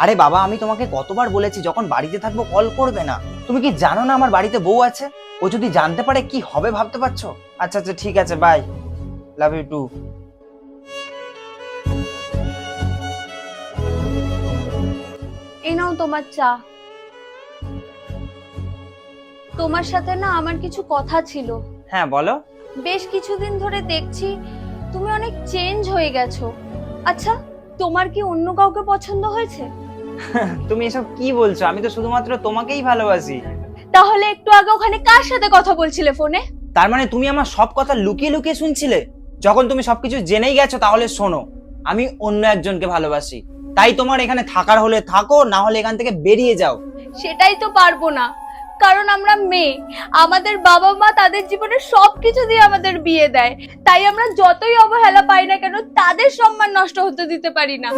আরে বাবা, আমি তোমাকে কতবার বলেছি যখন বাড়িতে থাকবো কল করবে না। তুমি কি জানো না আমার বাড়িতে বউ আছে? ও যদি জানতে পারে কি হবে ভাবতে পারছো? আচ্ছা আচ্ছা, ঠিক আছে, বাই। Love you two. এই নাও তোমার চা। তোমার সাথে না আমার কিছু কথা ছিল। হ্যাঁ, বলো। বেশ কিছুদিন ধরে দেখছি তুমি অনেক চেঞ্জ হয়ে গেছো। আচ্ছা, তোমার কি অন্য কাউকে পছন্দ হয়েছে? তুমি এসব কি বলছো? আমি তো শুধুমাত্র তোমাকেই ভালোবাসি। তাহলে একটু আগে ওখানে কার সাথে কথা বলছিলে ফোনে? তার মানে তুমি আমার সব কথা লুকিয়ে লুকিয়ে শুনছিলে? যখন তুমি সবকিছু জেনেই গেছো তাহলে শোনো, আমি অন্য একজনকে ভালোবাসি। তাই তোমার এখানে থাকার হলে থাকো, না হলে এখান থেকে বেরিয়ে যাও। সেটাই তো পারবো না, কারণ আমরা মেয়ে। আমাদের বাবা মা তাদের জীবনের সবকিছু দিয়ে আমাদের বিয়ে দেয়। তাই আমরা যতই অবহেলা পাই না কেন তাদের সম্মান নষ্ট হতে দিতে পারি না।